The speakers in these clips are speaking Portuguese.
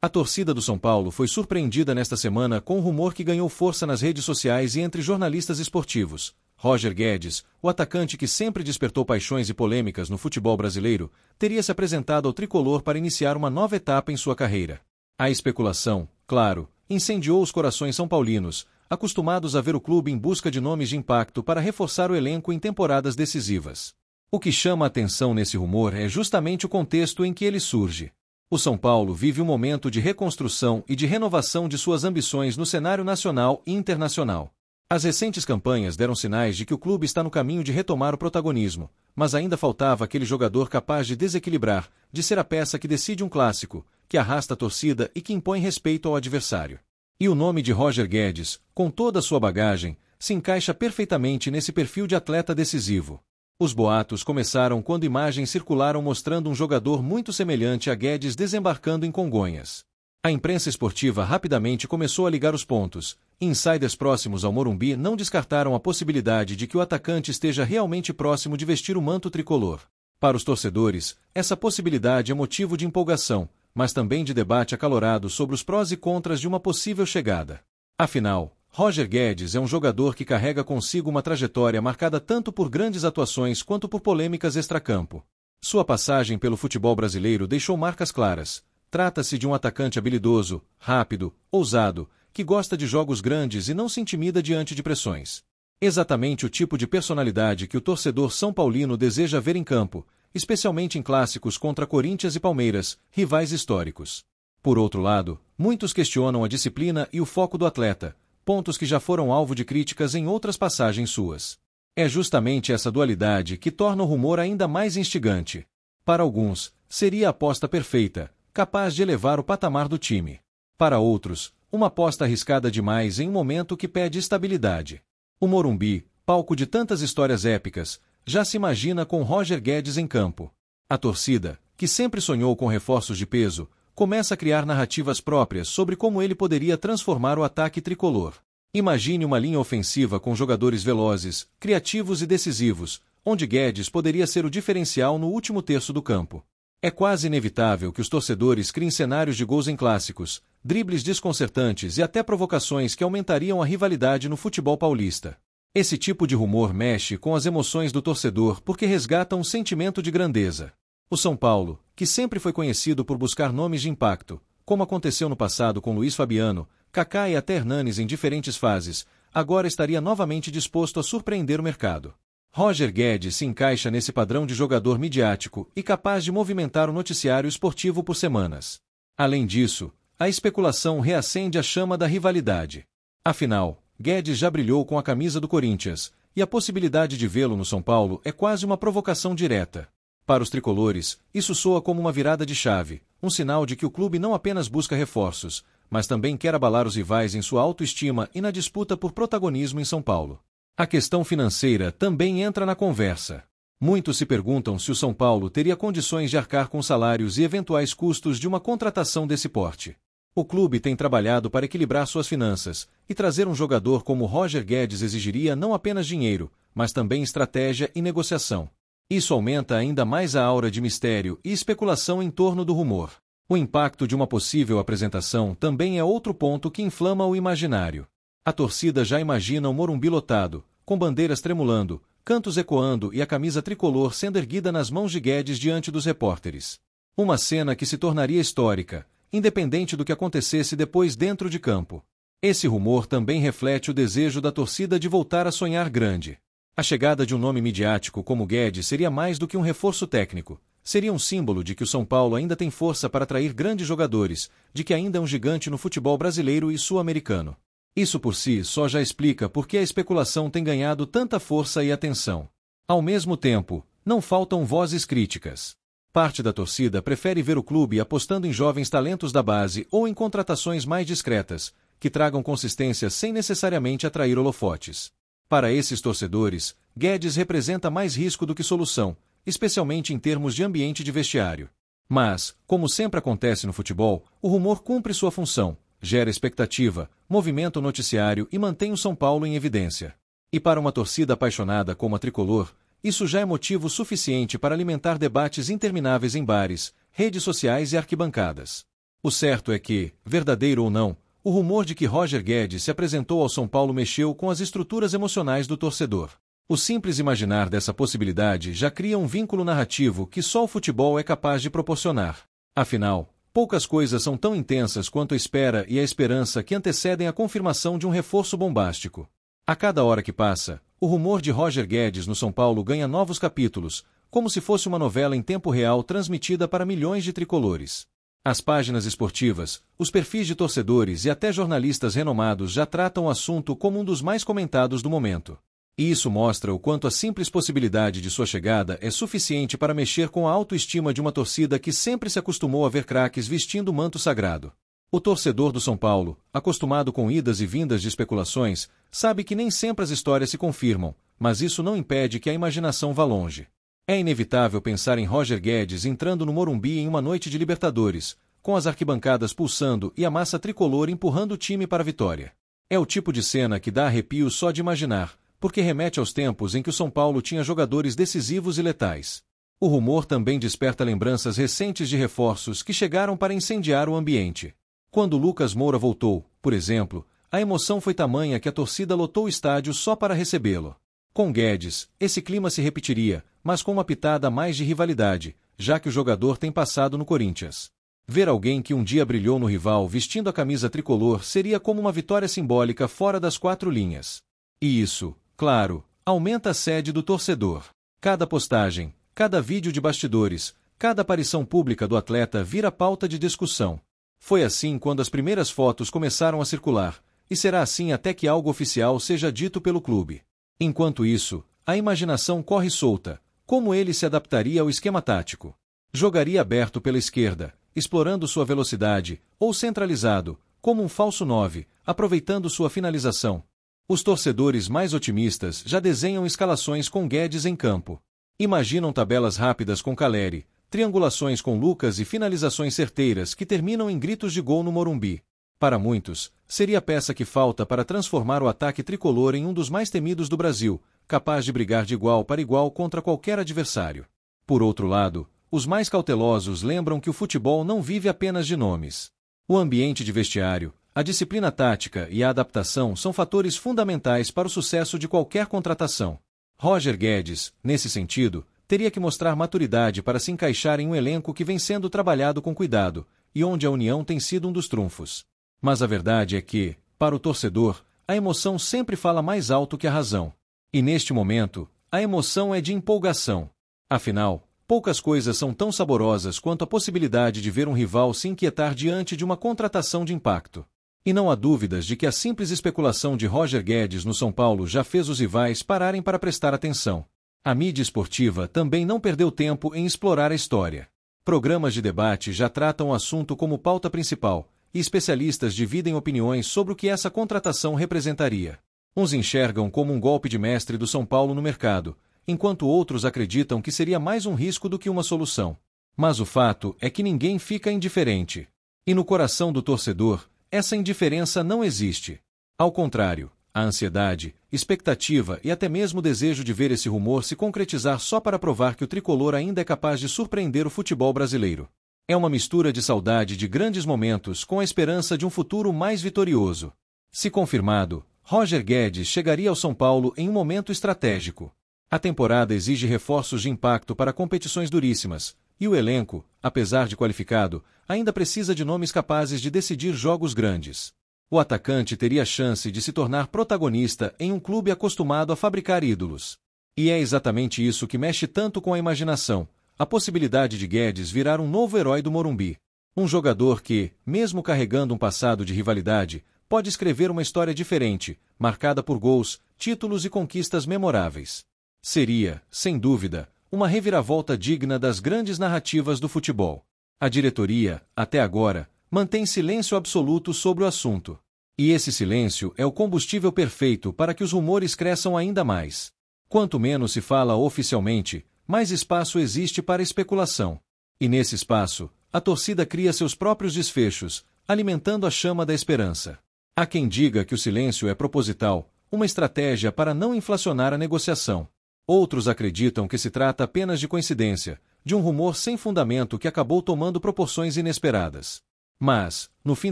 A torcida do São Paulo foi surpreendida nesta semana com um rumor que ganhou força nas redes sociais e entre jornalistas esportivos. Roger Guedes, o atacante que sempre despertou paixões e polêmicas no futebol brasileiro, teria se apresentado ao tricolor para iniciar uma nova etapa em sua carreira. A especulação, claro, incendiou os corações são-paulinos, acostumados a ver o clube em busca de nomes de impacto para reforçar o elenco em temporadas decisivas. O que chama a atenção nesse rumor é justamente o contexto em que ele surge. O São Paulo vive um momento de reconstrução e de renovação de suas ambições no cenário nacional e internacional. As recentes campanhas deram sinais de que o clube está no caminho de retomar o protagonismo, mas ainda faltava aquele jogador capaz de desequilibrar, de ser a peça que decide um clássico, que arrasta a torcida e que impõe respeito ao adversário. E o nome de Roger Guedes, com toda a sua bagagem, se encaixa perfeitamente nesse perfil de atleta decisivo. Os boatos começaram quando imagens circularam mostrando um jogador muito semelhante a Guedes desembarcando em Congonhas. A imprensa esportiva rapidamente começou a ligar os pontos. Insiders próximos ao Morumbi não descartaram a possibilidade de que o atacante esteja realmente próximo de vestir o manto tricolor. Para os torcedores, essa possibilidade é motivo de empolgação, mas também de debate acalorado sobre os prós e contras de uma possível chegada. Afinal, Roger Guedes é um jogador que carrega consigo uma trajetória marcada tanto por grandes atuações quanto por polêmicas extracampo. Sua passagem pelo futebol brasileiro deixou marcas claras. Trata-se de um atacante habilidoso, rápido, ousado, que gosta de jogos grandes e não se intimida diante de pressões. Exatamente o tipo de personalidade que o torcedor são paulino deseja ver em campo, especialmente em clássicos contra Corinthians e Palmeiras, rivais históricos. Por outro lado, muitos questionam a disciplina e o foco do atleta, pontos que já foram alvo de críticas em outras passagens suas. É justamente essa dualidade que torna o rumor ainda mais instigante. Para alguns, seria a aposta perfeita, capaz de elevar o patamar do time. Para outros, uma aposta arriscada demais em um momento que pede estabilidade. O Morumbi, palco de tantas histórias épicas, já se imagina com Roger Guedes em campo. A torcida, que sempre sonhou com reforços de peso, começa a criar narrativas próprias sobre como ele poderia transformar o ataque tricolor. Imagine uma linha ofensiva com jogadores velozes, criativos e decisivos, onde Guedes poderia ser o diferencial no último terço do campo. É quase inevitável que os torcedores criem cenários de gols em clássicos, dribles desconcertantes e até provocações que aumentariam a rivalidade no futebol paulista. Esse tipo de rumor mexe com as emoções do torcedor porque resgata um sentimento de grandeza. O São Paulo, que sempre foi conhecido por buscar nomes de impacto, como aconteceu no passado com Luiz Fabiano, Kaká e até Hernanes em diferentes fases, agora estaria novamente disposto a surpreender o mercado. Roger Guedes se encaixa nesse padrão de jogador midiático e capaz de movimentar o noticiário esportivo por semanas. Além disso, a especulação reacende a chama da rivalidade. Afinal, Guedes já brilhou com a camisa do Corinthians, e a possibilidade de vê-lo no São Paulo é quase uma provocação direta. Para os tricolores, isso soa como uma virada de chave, um sinal de que o clube não apenas busca reforços, mas também quer abalar os rivais em sua autoestima e na disputa por protagonismo em São Paulo. A questão financeira também entra na conversa. Muitos se perguntam se o São Paulo teria condições de arcar com salários e eventuais custos de uma contratação desse porte. O clube tem trabalhado para equilibrar suas finanças, e trazer um jogador como Roger Guedes exigiria não apenas dinheiro, mas também estratégia e negociação. Isso aumenta ainda mais a aura de mistério e especulação em torno do rumor. O impacto de uma possível apresentação também é outro ponto que inflama o imaginário. A torcida já imagina o Morumbi lotado, com bandeiras tremulando, cantos ecoando e a camisa tricolor sendo erguida nas mãos de Guedes diante dos repórteres. Uma cena que se tornaria histórica, independente do que acontecesse depois dentro de campo. Esse rumor também reflete o desejo da torcida de voltar a sonhar grande. A chegada de um nome midiático como Guedes seria mais do que um reforço técnico. Seria um símbolo de que o São Paulo ainda tem força para atrair grandes jogadores, de que ainda é um gigante no futebol brasileiro e sul-americano. Isso por si só já explica por que a especulação tem ganhado tanta força e atenção. Ao mesmo tempo, não faltam vozes críticas. Parte da torcida prefere ver o clube apostando em jovens talentos da base ou em contratações mais discretas, que tragam consistência sem necessariamente atrair holofotes. Para esses torcedores, Guedes representa mais risco do que solução, especialmente em termos de ambiente de vestiário. Mas, como sempre acontece no futebol, o rumor cumpre sua função, gera expectativa, movimenta o noticiário e mantém o São Paulo em evidência. E para uma torcida apaixonada como a tricolor, isso já é motivo suficiente para alimentar debates intermináveis em bares, redes sociais e arquibancadas. O certo é que, verdadeiro ou não, o rumor de que Roger Guedes se apresentou ao São Paulo mexeu com as estruturas emocionais do torcedor. O simples imaginar dessa possibilidade já cria um vínculo narrativo que só o futebol é capaz de proporcionar. Afinal, poucas coisas são tão intensas quanto a espera e a esperança que antecedem a confirmação de um reforço bombástico. A cada hora que passa, o rumor de Roger Guedes no São Paulo ganha novos capítulos, como se fosse uma novela em tempo real transmitida para milhões de tricolores. As páginas esportivas, os perfis de torcedores e até jornalistas renomados já tratam o assunto como um dos mais comentados do momento. E isso mostra o quanto a simples possibilidade de sua chegada é suficiente para mexer com a autoestima de uma torcida que sempre se acostumou a ver craques vestindo o manto sagrado. O torcedor do São Paulo, acostumado com idas e vindas de especulações, sabe que nem sempre as histórias se confirmam, mas isso não impede que a imaginação vá longe. É inevitável pensar em Roger Guedes entrando no Morumbi em uma noite de Libertadores, com as arquibancadas pulsando e a massa tricolor empurrando o time para a vitória. É o tipo de cena que dá arrepios só de imaginar, porque remete aos tempos em que o São Paulo tinha jogadores decisivos e letais. O rumor também desperta lembranças recentes de reforços que chegaram para incendiar o ambiente. Quando Lucas Moura voltou, por exemplo, a emoção foi tamanha que a torcida lotou o estádio só para recebê-lo. Com Guedes, esse clima se repetiria, mas com uma pitada a mais de rivalidade, já que o jogador tem passado no Corinthians. Ver alguém que um dia brilhou no rival vestindo a camisa tricolor seria como uma vitória simbólica fora das quatro linhas. E isso, claro, aumenta a sede do torcedor. Cada postagem, cada vídeo de bastidores, cada aparição pública do atleta vira pauta de discussão. Foi assim quando as primeiras fotos começaram a circular, e será assim até que algo oficial seja dito pelo clube. Enquanto isso, a imaginação corre solta. Como ele se adaptaria ao esquema tático? Jogaria aberto pela esquerda, explorando sua velocidade, ou centralizado, como um falso 9, aproveitando sua finalização? Os torcedores mais otimistas já desenham escalações com Guedes em campo. Imaginam tabelas rápidas com Caleri, triangulações com Lucas e finalizações certeiras que terminam em gritos de gol no Morumbi. Para muitos, seria a peça que falta para transformar o ataque tricolor em um dos mais temidos do Brasil, capaz de brigar de igual para igual contra qualquer adversário. Por outro lado, os mais cautelosos lembram que o futebol não vive apenas de nomes. O ambiente de vestiário, a disciplina tática e a adaptação são fatores fundamentais para o sucesso de qualquer contratação. Roger Guedes, nesse sentido, teria que mostrar maturidade para se encaixar em um elenco que vem sendo trabalhado com cuidado, e onde a união tem sido um dos trunfos. Mas a verdade é que, para o torcedor, a emoção sempre fala mais alto que a razão. E neste momento, a emoção é de empolgação. Afinal, poucas coisas são tão saborosas quanto a possibilidade de ver um rival se inquietar diante de uma contratação de impacto. E não há dúvidas de que a simples especulação de Roger Guedes no São Paulo já fez os rivais pararem para prestar atenção. A mídia esportiva também não perdeu tempo em explorar a história. Programas de debate já tratam o assunto como pauta principal, e especialistas dividem opiniões sobre o que essa contratação representaria. Uns enxergam como um golpe de mestre do São Paulo no mercado, enquanto outros acreditam que seria mais um risco do que uma solução. Mas o fato é que ninguém fica indiferente. E no coração do torcedor, essa indiferença não existe. Ao contrário, a ansiedade, expectativa e até mesmo o desejo de ver esse rumor se concretizar só para provar que o tricolor ainda é capaz de surpreender o futebol brasileiro. É uma mistura de saudade de grandes momentos com a esperança de um futuro mais vitorioso. Se confirmado, Roger Guedes chegaria ao São Paulo em um momento estratégico. A temporada exige reforços de impacto para competições duríssimas, e o elenco, apesar de qualificado, ainda precisa de nomes capazes de decidir jogos grandes. O atacante teria a chance de se tornar protagonista em um clube acostumado a fabricar ídolos. E é exatamente isso que mexe tanto com a imaginação, a possibilidade de Guedes virar um novo herói do Morumbi. Um jogador que, mesmo carregando um passado de rivalidade, pode escrever uma história diferente, marcada por gols, títulos e conquistas memoráveis. Seria, sem dúvida, uma reviravolta digna das grandes narrativas do futebol. A diretoria, até agora, mantém silêncio absoluto sobre o assunto. E esse silêncio é o combustível perfeito para que os rumores cresçam ainda mais. Quanto menos se fala oficialmente, mais espaço existe para especulação. E nesse espaço, a torcida cria seus próprios desfechos, alimentando a chama da esperança. Há quem diga que o silêncio é proposital, uma estratégia para não inflacionar a negociação. Outros acreditam que se trata apenas de coincidência, de um rumor sem fundamento que acabou tomando proporções inesperadas. Mas, no fim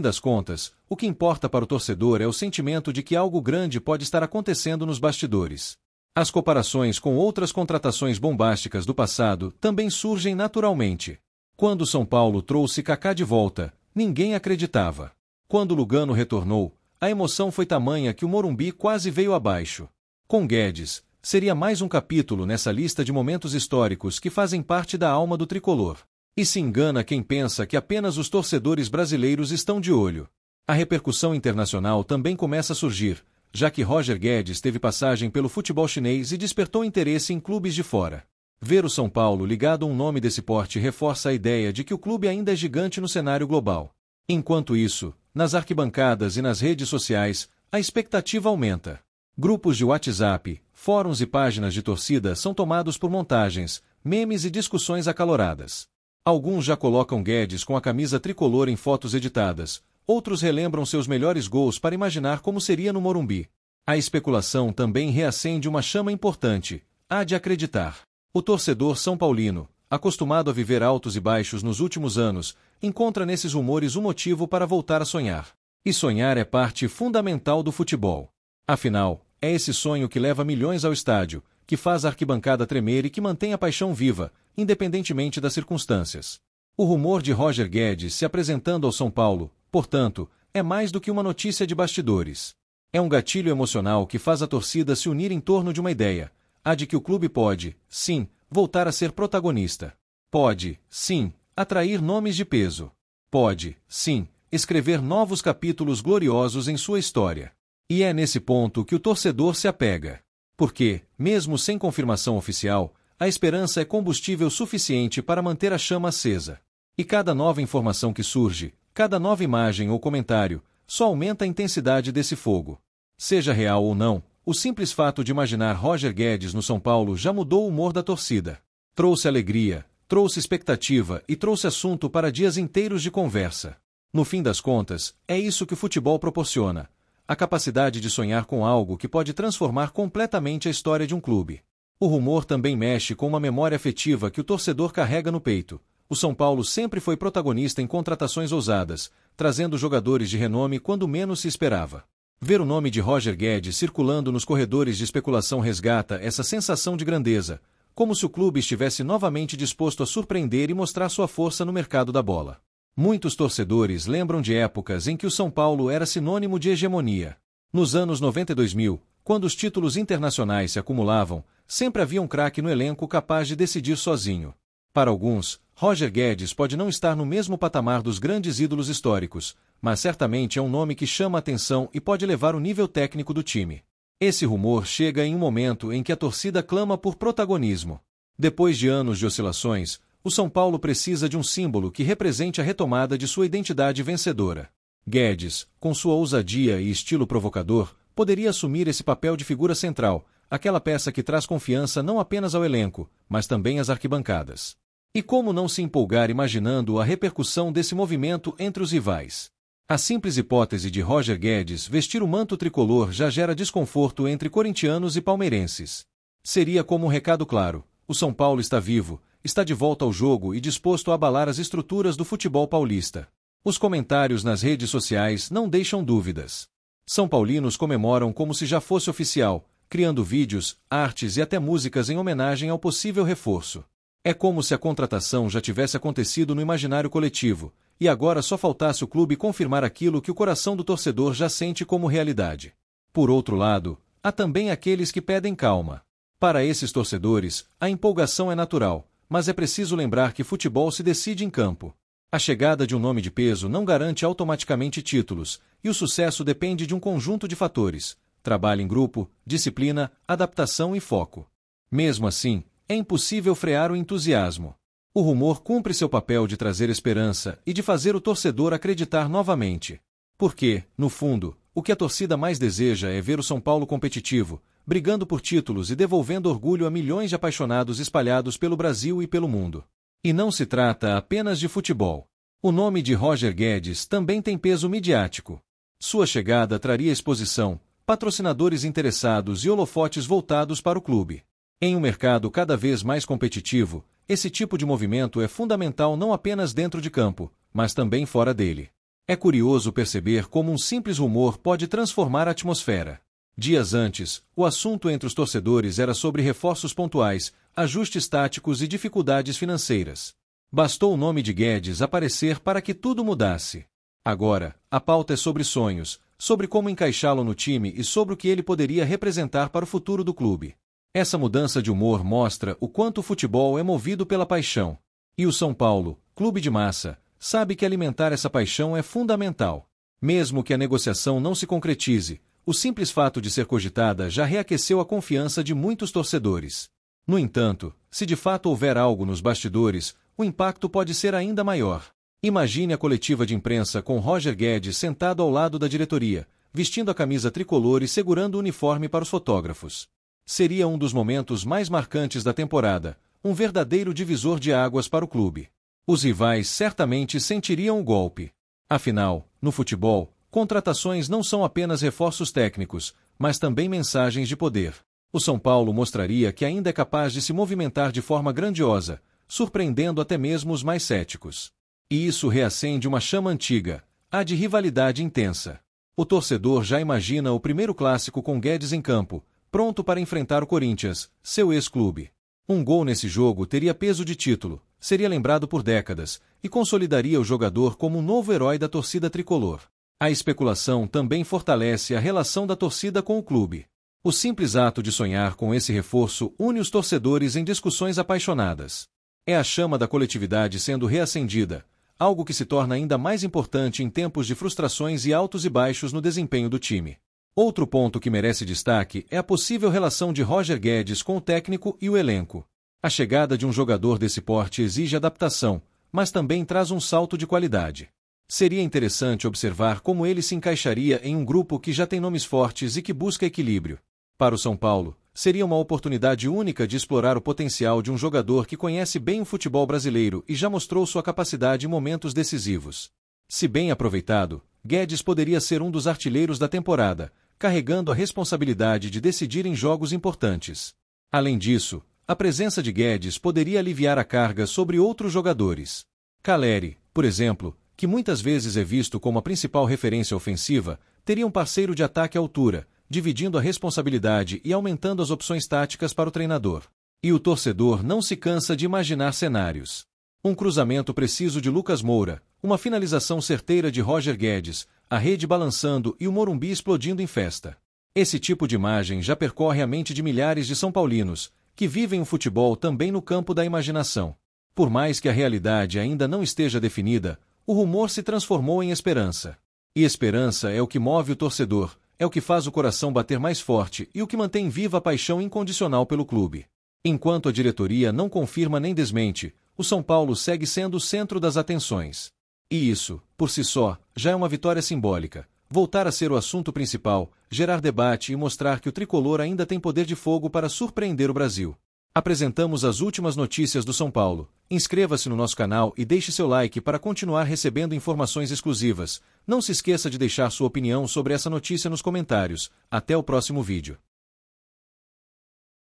das contas, o que importa para o torcedor é o sentimento de que algo grande pode estar acontecendo nos bastidores. As comparações com outras contratações bombásticas do passado também surgem naturalmente. Quando o São Paulo trouxe Kaká de volta, ninguém acreditava. Quando Lugano retornou, a emoção foi tamanha que o Morumbi quase veio abaixo. Com Guedes, seria mais um capítulo nessa lista de momentos históricos que fazem parte da alma do tricolor. E se engana quem pensa que apenas os torcedores brasileiros estão de olho. A repercussão internacional também começa a surgir, já que Roger Guedes teve passagem pelo futebol chinês e despertou interesse em clubes de fora. Ver o São Paulo ligado a um nome desse porte reforça a ideia de que o clube ainda é gigante no cenário global. Enquanto isso, nas arquibancadas e nas redes sociais, a expectativa aumenta. Grupos de WhatsApp, fóruns e páginas de torcida são tomados por montagens, memes e discussões acaloradas. Alguns já colocam Guedes com a camisa tricolor em fotos editadas, outros relembram seus melhores gols para imaginar como seria no Morumbi. A especulação também reacende uma chama importante: há de acreditar. O torcedor são paulino, acostumado a viver altos e baixos nos últimos anos, encontra nesses rumores um motivo para voltar a sonhar. E sonhar é parte fundamental do futebol. Afinal, é esse sonho que leva milhões ao estádio, que faz a arquibancada tremer e que mantém a paixão viva, independentemente das circunstâncias. O rumor de Roger Guedes se apresentando ao São Paulo, portanto, é mais do que uma notícia de bastidores. É um gatilho emocional que faz a torcida se unir em torno de uma ideia, a de que o clube pode, sim, voltar a ser protagonista. Pode, sim, atrair nomes de peso. Pode, sim, escrever novos capítulos gloriosos em sua história. E é nesse ponto que o torcedor se apega. Porque, mesmo sem confirmação oficial, a esperança é combustível suficiente para manter a chama acesa. E cada nova informação que surge, cada nova imagem ou comentário, só aumenta a intensidade desse fogo. Seja real ou não, o simples fato de imaginar Roger Guedes no São Paulo já mudou o humor da torcida. Trouxe alegria, trouxe expectativa e trouxe assunto para dias inteiros de conversa. No fim das contas, é isso que o futebol proporciona: a capacidade de sonhar com algo que pode transformar completamente a história de um clube. O rumor também mexe com uma memória afetiva que o torcedor carrega no peito. O São Paulo sempre foi protagonista em contratações ousadas, trazendo jogadores de renome quando menos se esperava. Ver o nome de Roger Guedes circulando nos corredores de especulação resgata essa sensação de grandeza, como se o clube estivesse novamente disposto a surpreender e mostrar sua força no mercado da bola. Muitos torcedores lembram de épocas em que o São Paulo era sinônimo de hegemonia. Nos anos 90 e 2000, quando os títulos internacionais se acumulavam, sempre havia um craque no elenco capaz de decidir sozinho. Para alguns, Roger Guedes pode não estar no mesmo patamar dos grandes ídolos históricos, mas certamente é um nome que chama a atenção e pode levar o nível técnico do time. Esse rumor chega em um momento em que a torcida clama por protagonismo. Depois de anos de oscilações, o São Paulo precisa de um símbolo que represente a retomada de sua identidade vencedora. Guedes, com sua ousadia e estilo provocador, poderia assumir esse papel de figura central, aquela peça que traz confiança não apenas ao elenco, mas também às arquibancadas. E como não se empolgar imaginando a repercussão desse movimento entre os rivais? A simples hipótese de Roger Guedes vestir o manto tricolor já gera desconforto entre corintianos e palmeirenses. Seria como um recado claro: o São Paulo está vivo, está de volta ao jogo e disposto a abalar as estruturas do futebol paulista. Os comentários nas redes sociais não deixam dúvidas. São paulinos comemoram como se já fosse oficial, criando vídeos, artes e até músicas em homenagem ao possível reforço. É como se a contratação já tivesse acontecido no imaginário coletivo, e agora só faltasse o clube confirmar aquilo que o coração do torcedor já sente como realidade. Por outro lado, há também aqueles que pedem calma. Para esses torcedores, a empolgação é natural, mas é preciso lembrar que futebol se decide em campo. A chegada de um nome de peso não garante automaticamente títulos, e o sucesso depende de um conjunto de fatores: trabalho em grupo, disciplina, adaptação e foco. Mesmo assim, é impossível frear o entusiasmo. O rumor cumpre seu papel de trazer esperança e de fazer o torcedor acreditar novamente. Porque, no fundo, o que a torcida mais deseja é ver o São Paulo competitivo, brigando por títulos e devolvendo orgulho a milhões de apaixonados espalhados pelo Brasil e pelo mundo. E não se trata apenas de futebol. O nome de Roger Guedes também tem peso midiático. Sua chegada traria exposição, patrocinadores interessados e holofotes voltados para o clube. Em um mercado cada vez mais competitivo, esse tipo de movimento é fundamental não apenas dentro de campo, mas também fora dele. É curioso perceber como um simples rumor pode transformar a atmosfera. Dias antes, o assunto entre os torcedores era sobre reforços pontuais, ajustes táticos e dificuldades financeiras. Bastou o nome de Guedes aparecer para que tudo mudasse. Agora, a pauta é sobre sonhos, sobre como encaixá-lo no time e sobre o que ele poderia representar para o futuro do clube. Essa mudança de humor mostra o quanto o futebol é movido pela paixão. E o São Paulo, clube de massa, sabe que alimentar essa paixão é fundamental. Mesmo que a negociação não se concretize, o simples fato de ser cogitada já reaqueceu a confiança de muitos torcedores. No entanto, se de fato houver algo nos bastidores, o impacto pode ser ainda maior. Imagine a coletiva de imprensa com Roger Guedes sentado ao lado da diretoria, vestindo a camisa tricolor e segurando o uniforme para os fotógrafos. Seria um dos momentos mais marcantes da temporada, um verdadeiro divisor de águas para o clube. Os rivais certamente sentiriam o golpe. Afinal, no futebol, contratações não são apenas reforços técnicos, mas também mensagens de poder. O São Paulo mostraria que ainda é capaz de se movimentar de forma grandiosa, surpreendendo até mesmo os mais céticos. E isso reacende uma chama antiga, a de rivalidade intensa. O torcedor já imagina o primeiro clássico com Guedes em campo, pronto para enfrentar o Corinthians, seu ex-clube. Um gol nesse jogo teria peso de título, seria lembrado por décadas, e consolidaria o jogador como um novo herói da torcida tricolor. A especulação também fortalece a relação da torcida com o clube. O simples ato de sonhar com esse reforço une os torcedores em discussões apaixonadas. É a chama da coletividade sendo reacendida, algo que se torna ainda mais importante em tempos de frustrações e altos e baixos no desempenho do time. Outro ponto que merece destaque é a possível relação de Roger Guedes com o técnico e o elenco. A chegada de um jogador desse porte exige adaptação, mas também traz um salto de qualidade. Seria interessante observar como ele se encaixaria em um grupo que já tem nomes fortes e que busca equilíbrio. Para o São Paulo, seria uma oportunidade única de explorar o potencial de um jogador que conhece bem o futebol brasileiro e já mostrou sua capacidade em momentos decisivos. Se bem aproveitado, Guedes poderia ser um dos artilheiros da temporada, carregando a responsabilidade de decidir em jogos importantes. Além disso, a presença de Guedes poderia aliviar a carga sobre outros jogadores. Calleri, por exemplo, que muitas vezes é visto como a principal referência ofensiva, teria um parceiro de ataque à altura, dividindo a responsabilidade e aumentando as opções táticas para o treinador. E o torcedor não se cansa de imaginar cenários. Um cruzamento preciso de Lucas Moura, uma finalização certeira de Roger Guedes, a rede balançando e o Morumbi explodindo em festa. Esse tipo de imagem já percorre a mente de milhares de são paulinos, que vivem o futebol também no campo da imaginação. Por mais que a realidade ainda não esteja definida, o rumor se transformou em esperança. E esperança é o que move o torcedor, é o que faz o coração bater mais forte e o que mantém viva a paixão incondicional pelo clube. Enquanto a diretoria não confirma nem desmente, o São Paulo segue sendo o centro das atenções. E isso, por si só, já é uma vitória simbólica. Voltar a ser o assunto principal, gerar debate e mostrar que o tricolor ainda tem poder de fogo para surpreender o Brasil. Apresentamos as últimas notícias do São Paulo. Inscreva-se no nosso canal e deixe seu like para continuar recebendo informações exclusivas. Não se esqueça de deixar sua opinião sobre essa notícia nos comentários. Até o próximo vídeo.